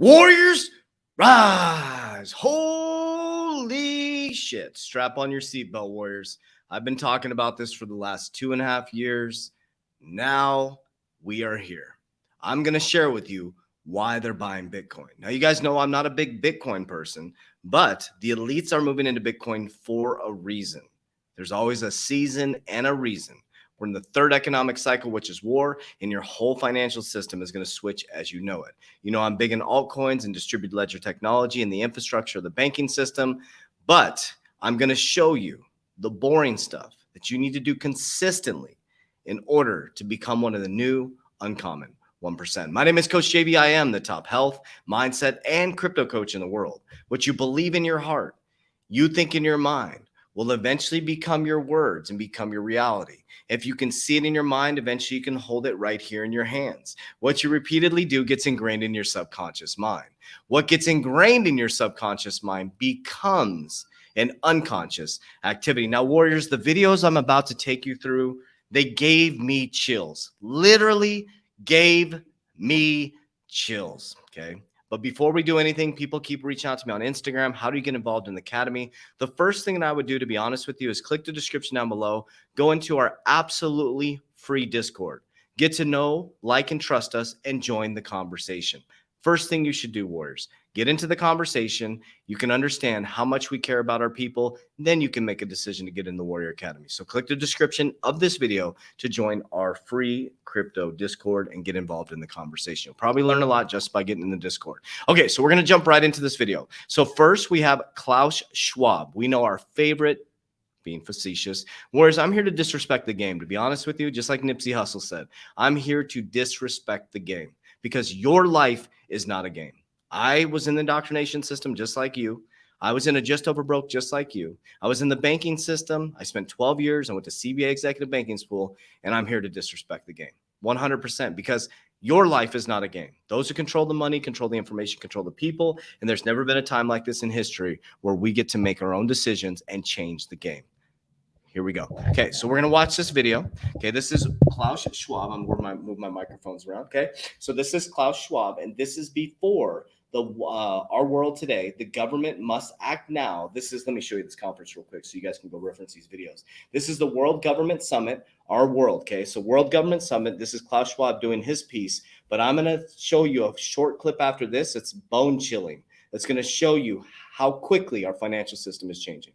Warriors, rise. Holy shit. Strap on your seatbelt, Warriors. I've been talking about this for the last 2.5 years. Now we are here. I'm going to share with you why they're buying Bitcoin. Now, you guys know I'm not a big Bitcoin person, but the elites are moving into Bitcoin for a reason. There's always a season and a reason. We're in the third economic cycle, which is war, and your whole financial system is going to switch as you know it. You know, I'm big in altcoins and distributed ledger technology and the infrastructure of the banking system, but I'm going to show you the boring stuff that you need to do consistently in order to become one of the new uncommon 1%. My name is Coach JB. I am the top health, mindset, and crypto coach in the world. What you believe in your heart, you think in your mind, will eventually become your words and become your reality. If you can see it in your mind, eventually you can hold it right here in your hands. What you repeatedly do gets ingrained in your subconscious mind. What gets ingrained in your subconscious mind becomes an unconscious activity. Now, Warriors, the videos I'm about to take you through, they gave me chills. Literally gave me chills, okay? But before we do anything, people keep reaching out to me on Instagram. How do you get involved in the academy? The first thing that I would do, to be honest with you, is click the description down below, go into our absolutely free Discord. Get to know, like, and trust us, and join the conversation. First thing you should do, Warriors, get into the conversation. You can understand how much we care about our people. Then you can make a decision to get in the Warrior Academy. So click the description of this video to join our free crypto Discord and get involved in the conversation. You'll probably learn a lot just by getting in the Discord. Okay, so we're going to jump right into this video. So first we have Klaus Schwab. We know our favorite, being facetious. Whereas I'm here to disrespect the game. To be honest with you, just like Nipsey Hussle said, I'm here to disrespect the game because your life is not a game. I was in the indoctrination system just like you. I was in a just over broke just like you. I was in the banking system. I spent 12 years. I went to CBA Executive Banking School, and I'm here to disrespect the game 100% because your life is not a game. Those who control the money, control the information, control the people, and there's never been a time like this in history where we get to make our own decisions and change the game. Here we go. Okay, so we're going to watch this video. Okay, this is Klaus Schwab. I'm going to move my microphones around. Okay, so this is Klaus Schwab, and this is before the our world today. The government must act now. This is, let me show you this conference real quick so you guys can go reference these videos. This is the World Government Summit, our world. Okay, so World Government Summit. This is Klaus Schwab doing his piece, but I'm going to show you a short clip after this. It's bone chilling. It's going to show you how quickly our financial system is changing.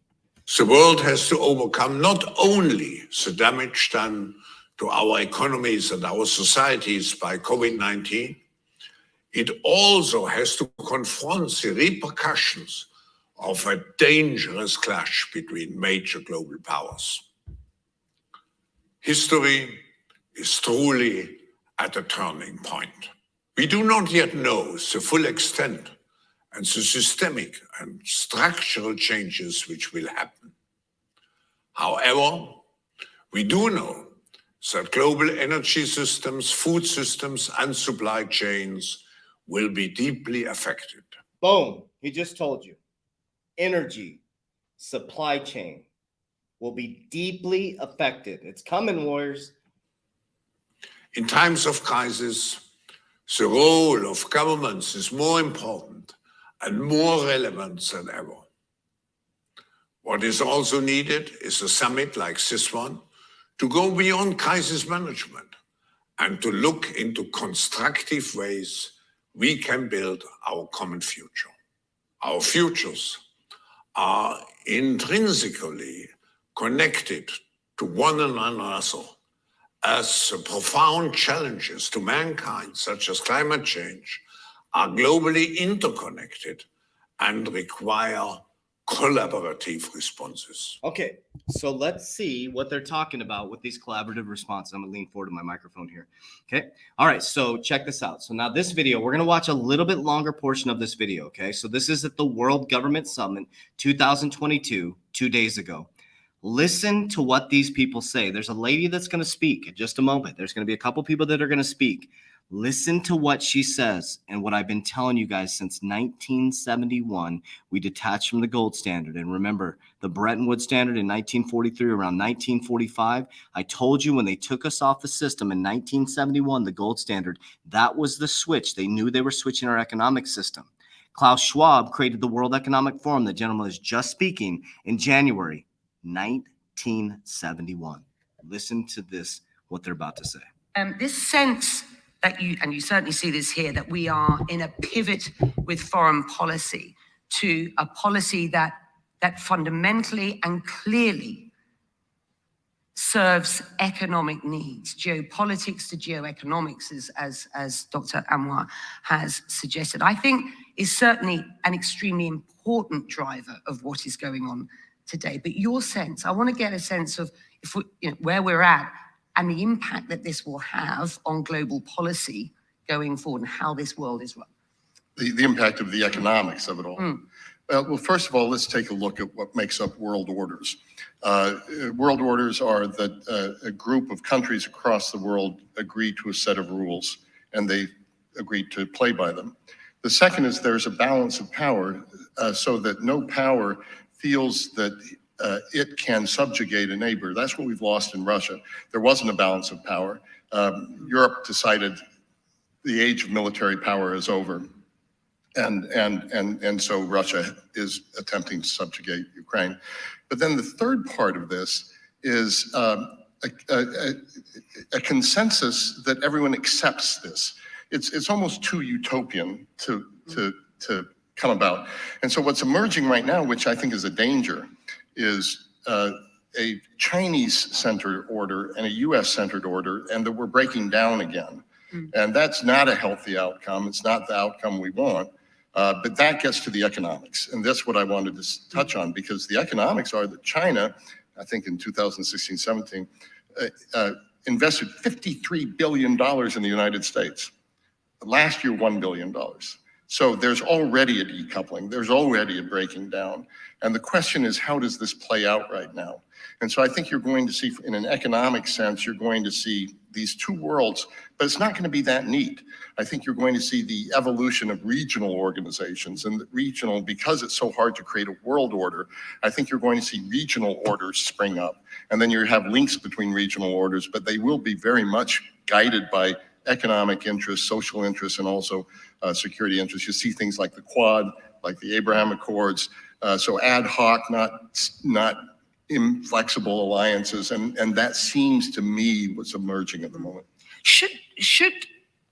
The world has to overcome not only the damage done to our economies and our societies by COVID-19, it also has to confront the repercussions of a dangerous clash between major global powers. History is truly at a turning point. We do not yet know the full extent and the systemic and structural changes which will happen. However, we do know that global energy systems, food systems, and supply chains will be deeply affected. Boom, he just told you. Energy, supply chain will be deeply affected. It's coming, Warriors. In times of crisis, the role of governments is more important and more relevant than ever. What is also needed is a summit like this one to go beyond crisis management and to look into constructive ways we can build our common future. Our futures are intrinsically connected to one another, as the profound challenges to mankind, such as climate change, are globally interconnected and require collaborative responses. Okay, so let's see what they're talking about with these collaborative responses. I'm gonna lean forward to my microphone here. Okay, all right, so check this out. So now this video, we're gonna watch a little bit longer portion of this video, okay? So this is at the World Government Summit 2022, 2 days ago. Listen to what these people say. There's a lady that's gonna speak in just a moment. There's gonna be a couple people that are gonna speak. Listen to what she says and what I've been telling you guys since 1971. We detached from the gold standard. And remember, the Bretton Woods standard in 1943, around 1945, I told you when they took us off the system in 1971, the gold standard, that was the switch. They knew they were switching our economic system. Klaus Schwab created the World Economic Forum, the gentleman is just speaking, in January 1971. Listen to this, what they're about to say. This sense that you certainly see this here, that we are in a pivot with foreign policy to a policy that fundamentally and clearly serves economic needs, geopolitics to geoeconomics, as Dr. Anwar has suggested, I think is certainly an extremely important driver of what is going on today. But your sense, I want to get a sense of where we're at and the impact that this will have on global policy going forward and how this world is run. The impact of the economics of it all. Well, first of all, let's take a look at what makes up world orders. World orders are that a group of countries across the world agree to a set of rules and they agree to play by them. The second is there's a balance of power so that no power feels that it can subjugate a neighbor. That's what we've lost in Russia. There wasn't a balance of power. Europe decided the age of military power is over. And so Russia is attempting to subjugate Ukraine. But then the third part of this is a consensus that everyone accepts this. It's almost too utopian to come about. And so what's emerging right now, which I think is a danger, is a Chinese-centered order and a US-centered order, and that we're breaking down again. And that's not a healthy outcome. It's not the outcome we want. But that gets to the economics. And that's what I wanted to touch on, because the economics are that China, I think in 2016-17, invested $53 billion in the United States. Last year, $1 billion. So there's already a decoupling. There's already a breaking down. And the question is, how does this play out right now? And so I think you're going to see, in an economic sense, you're going to see these two worlds, but it's not going to be that neat. I think you're going to see the evolution of regional organizations, and regional, because it's so hard to create a world order, I think you're going to see regional orders spring up. And then you have links between regional orders, but they will be very much guided by economic interests, social interests, and also security interests. You see things like the Quad, like the Abraham Accords, so ad hoc, not inflexible alliances, and that seems to me what's emerging at the moment. Should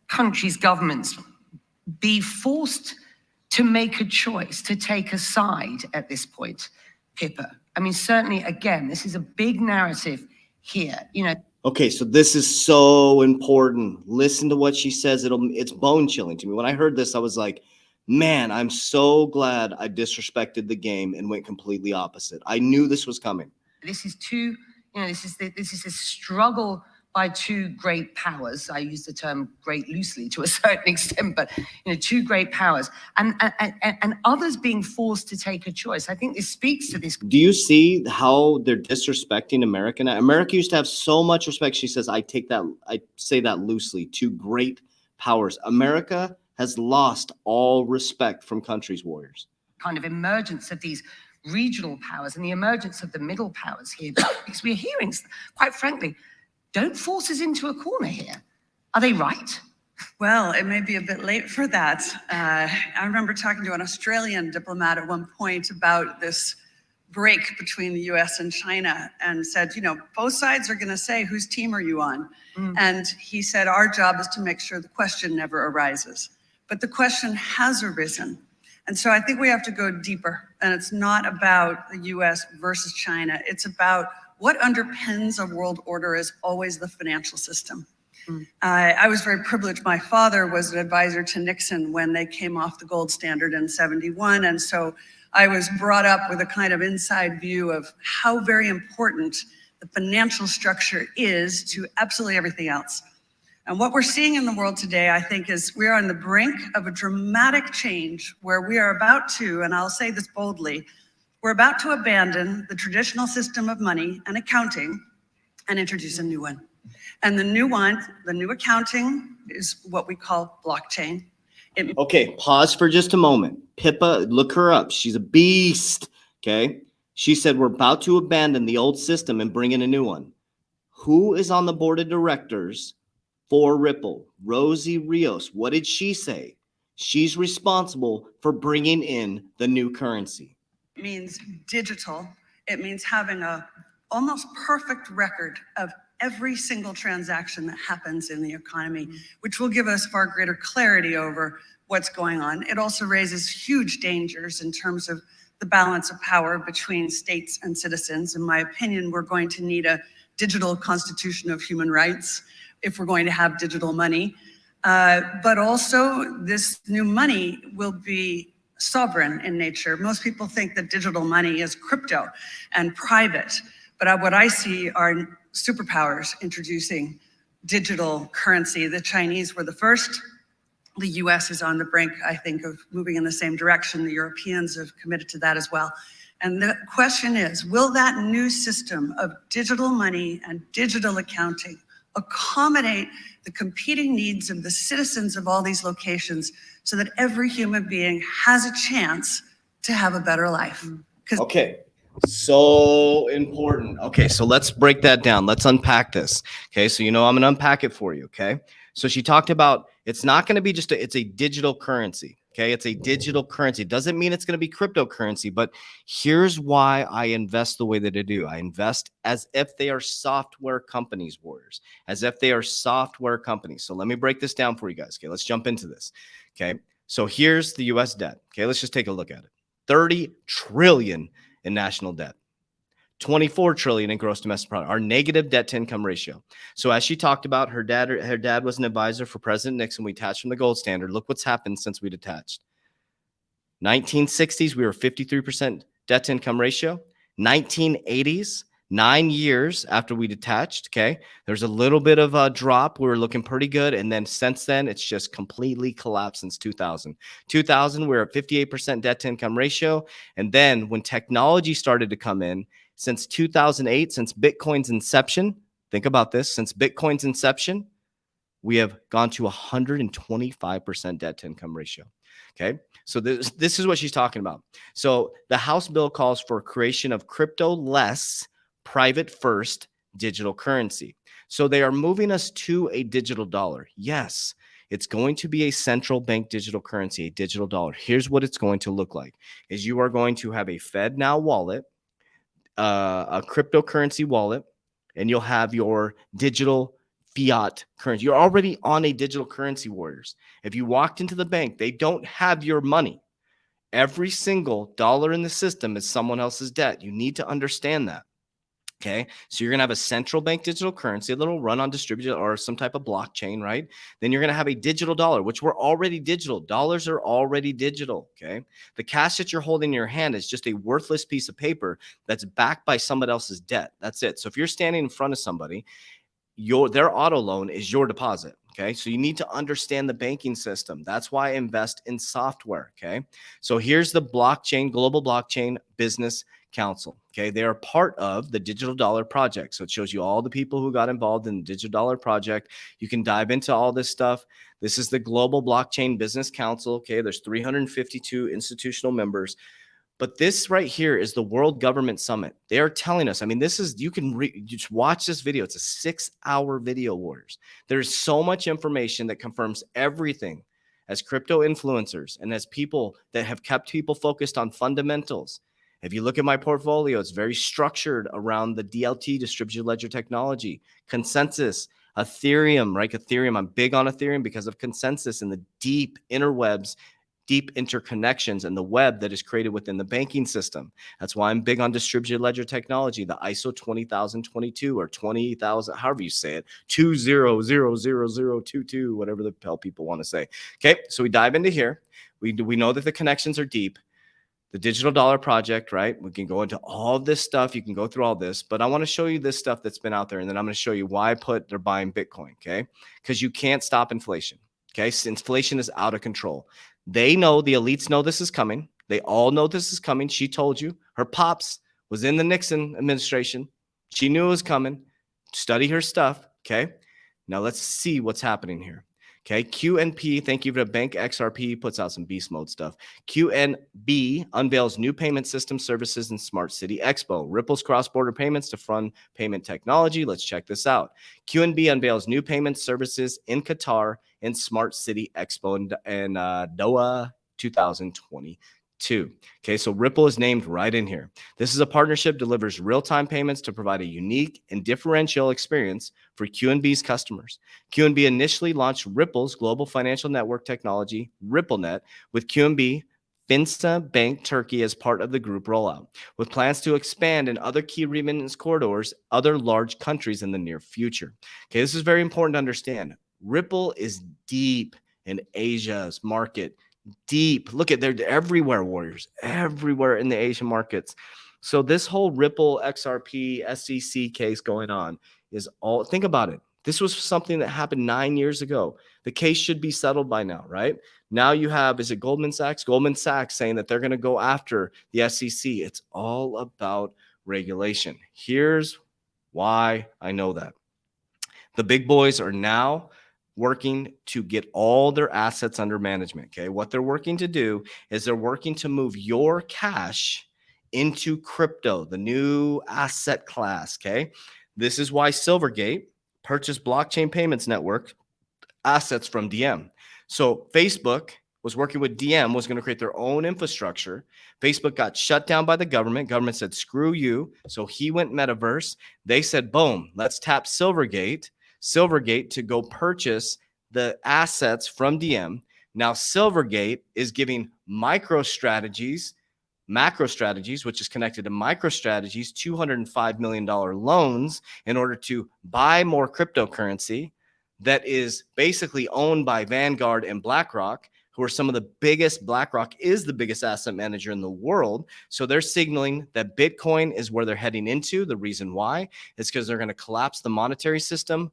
countries' governments be forced to make a choice, to take a side at this point, Pippa? I mean, certainly, again, this is a big narrative here, Okay, so this is so important. Listen to what she says. It's bone chilling to me. When I heard this, I was like, man, I'm so glad I disrespected the game and went completely opposite. I knew this was coming. This is this is a struggle by two great powers. I use the term great loosely to a certain extent, but two great powers, and others being forced to take a choice. I think this speaks to this. Do you see how they're disrespecting America now? America used to have so much respect. She says, I say that loosely, two great powers. America has lost all respect from countries, warriors. Kind of emergence of these regional powers and the emergence of the middle powers here, because we're hearing, quite frankly, don't force us into a corner here. Are they right? Well, it may be a bit late for that. I remember talking to an Australian diplomat at one point about this break between the US and China, and said, both sides are going to say, whose team are you on? And he said, our job is to make sure the question never arises. But the question has arisen. And so I think we have to go deeper. And it's not about the US versus China. It's about what underpins a world order is always the financial system. I was very privileged. My father was an advisor to Nixon when they came off the gold standard in '71. And so I was brought up with a kind of inside view of how very important the financial structure is to absolutely everything else. And what we're seeing in the world today, I think, is we're on the brink of a dramatic change where we are about to, and I'll say this boldly, we're about to abandon the traditional system of money and accounting and introduce a new one. And the new one, the new accounting is what we call blockchain. Okay, pause for just a moment. Pippa, look her up. She's a beast. Okay. She said we're about to abandon the old system and bring in a new one. Who is on the board of directors for Ripple? Rosie Rios. What did she say? She's responsible for bringing in the new currency. It means digital. It means having a almost perfect record of every single transaction that happens in the economy, which will give us far greater clarity over what's going on. It also raises huge dangers in terms of the balance of power between states and citizens. In my opinion, we're going to need a digital constitution of human rights if we're going to have digital money. But also, this new money will be sovereign in nature. Most people think that digital money is crypto and private, but what I see are superpowers introducing digital currency. The Chinese were the first. The US is on the brink, I think, of moving in the same direction. The Europeans have committed to that as well. And the question is, will that new system of digital money and digital accounting accommodate the competing needs of the citizens of all these locations so that every human being has a chance to have a better life? Okay. So important. Okay, so let's break that down. Let's unpack this. Okay, so I'm going to unpack it for you. Okay, so she talked about it's not going to be just it's a digital currency. Okay, it's a digital currency. It doesn't mean it's going to be cryptocurrency, but here's why I invest the way that I do. I invest as if they are software companies, Warriors, as if they are software companies. So let me break this down for you guys. Okay, let's jump into this. Okay, so here's the U.S. debt. Okay, let's just take a look at it. 30 trillion in national debt, 24 trillion in gross domestic product, our negative debt to income ratio. So as she talked about, her dad was an advisor for President Nixon. We detached from the gold standard. Look what's happened since we detached. 1960s, we were 53% debt to income ratio. 1980s, 9 years after we detached, okay, there's a little bit of a drop. We were looking pretty good. And then since then, it's just completely collapsed since 2000. 2000, we're at 58% debt to income ratio. And then when technology started to come in, since 2008, since Bitcoin's inception, think about this, since Bitcoin's inception, we have gone to 125% debt to income ratio. Okay, so this is what she's talking about. So the House bill calls for creation of crypto-less, private-first digital currency. So they are moving us to a digital dollar. Yes, it's going to be a central bank digital currency, a digital dollar. Here's what it's going to look like: is you are going to have a FedNow wallet, a cryptocurrency wallet, and you'll have your digital fiat currency. You're already on a digital currency, Warriors. If you walked into the bank, they don't have your money. Every single dollar in the system is someone else's debt. You need to understand that. Okay, so you're going to have a central bank digital currency that'll run on distributed or some type of blockchain, right? Then you're going to have a digital dollar, which we're already digital. Dollars are already digital, okay? The cash that you're holding in your hand is just a worthless piece of paper that's backed by somebody else's debt. That's it. So if you're standing in front of somebody, their auto loan is your deposit, okay? So you need to understand the banking system. That's why I invest in software, okay? So here's the blockchain, Global Blockchain Business Council. Okay, they are part of the Digital Dollar Project. So it shows you all the people who got involved in the Digital Dollar Project. You can dive into all this stuff. This is the Global Blockchain Business Council. Okay, there's 352 institutional members. But this right here is the World Government Summit. They are telling us, I mean, this is, you can just watch this video. It's a 6-hour video, Warriors. There's so much information that confirms everything as crypto influencers and as people that have kept people focused on fundamentals. If you look at my portfolio, it's very structured around the DLT, distributed ledger technology, consensus, Ethereum, right? Ethereum, I'm big on Ethereum because of consensus and the deep interwebs, deep interconnections and the web that is created within the banking system. That's why I'm big on distributed ledger technology, the ISO 20022 or 20,000, however you say it, 20000022, whatever the hell people want to say. Okay, so we dive into here. We know that the connections are deep. The Digital Dollar Project, right? We can go into all this stuff. You can go through all this, but I want to show you this stuff that's been out there. And then I'm going to show you why they're buying Bitcoin, okay? Because you can't stop inflation, okay? Inflation is out of control. They know, the elites know this is coming. They all know this is coming. She told you. Her pops was in the Nixon administration. She knew it was coming. Study her stuff, Okay. Now let's see what's happening here. Okay, QNP, thank you to Bank XRP, puts out some beast mode stuff. QNB unveils new payment system services in Smart City Expo. Ripple's cross-border payments to fund payment technology. Let's check this out. QNB unveils new payment services in Qatar in Smart City Expo in Doha 2022. Okay, so Ripple is named right in here. This is a partnership delivers real-time payments to provide a unique and differential experience for QNB's customers. QNB initially launched Ripple's global financial network technology, RippleNet, with QNB Finsa Bank Turkey as part of the group rollout, with plans to expand in other key remittance corridors, other large countries in the near future. Okay, this is very important to understand. Ripple is deep in Asia's market. Deep. Look at, they're everywhere, Warriors, everywhere in the Asian markets. So this whole Ripple XRP SEC case going on is all, think about it. This was something that happened 9 years ago. The case should be settled by now, right? Now you have, is it Goldman Sachs? Goldman Sachs saying that they're going to go after the SEC. It's all about regulation. Here's why I know that. The big boys are now working to get all their assets under management. Okay. What they're working to do is they're working to move your cash into crypto, the new asset class. Okay. This is why Silvergate purchased Blockchain Payments Network assets from Diem. So Facebook was working with Diem, was going to create their own infrastructure. Facebook got shut down by the government. Government said, screw you. So he went metaverse. They said, boom, let's tap Silvergate to go purchase the assets from Diem. Now Silvergate is giving MicroStrategies, which is connected to MicroStrategies, $205 million loans in order to buy more cryptocurrency that is basically owned by Vanguard and BlackRock, who are some of the biggest. BlackRock is the biggest asset manager in the world. So they're signaling that Bitcoin is where they're heading into. The reason why is because they're going to collapse the monetary system.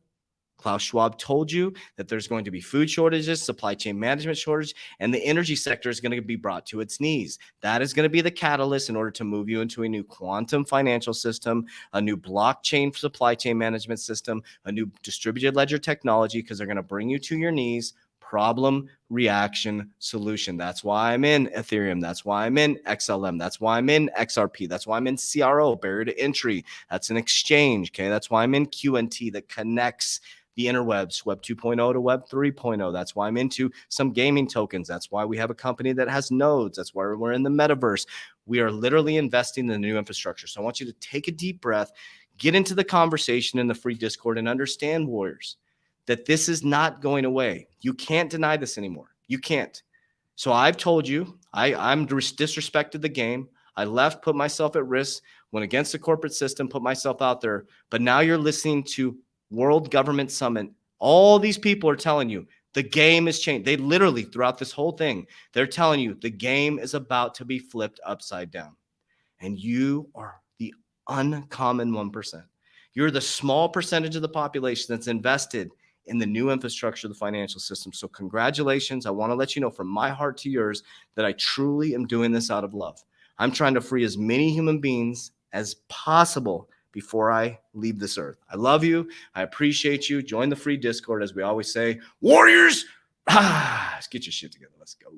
Klaus Schwab told you that there's going to be food shortages, supply chain management shortage, and the energy sector is going to be brought to its knees. That is going to be the catalyst in order to move you into a new quantum financial system, a new blockchain supply chain management system, a new distributed ledger technology, because they're going to bring you to your knees. Problem, reaction, solution. That's why I'm in Ethereum. That's why I'm in XLM. That's why I'm in XRP. That's why I'm in CRO, barrier to entry. That's an exchange. Okay. That's why I'm in QNT that connects the interwebs, Web 2.0 to Web 3.0. That's why I'm into some gaming tokens. That's why we have a company that has nodes. That's why we're in the metaverse. We are literally investing in the new infrastructure. So I want you to take a deep breath, get into the conversation in the free Discord, and understand, Warriors, that this is not going away. You can't deny this anymore. You can't. So I've told you, I'm disrespected the game. I left, put myself at risk, went against the corporate system, put myself out there. But now you're listening to World Government Summit. All these people are telling you the game is changed. They literally, throughout this whole thing, they're telling you the game is about to be flipped upside down. And you are the uncommon 1%. You're the small percentage of the population that's invested in the new infrastructure of the financial system. So congratulations. I want to let you know from my heart to yours that I truly am doing this out of love. I'm trying to free as many human beings as possible before I leave this earth. I love you. I appreciate you. Join the free Discord. As we always say, Warriors, let's get your shit together. Let's go.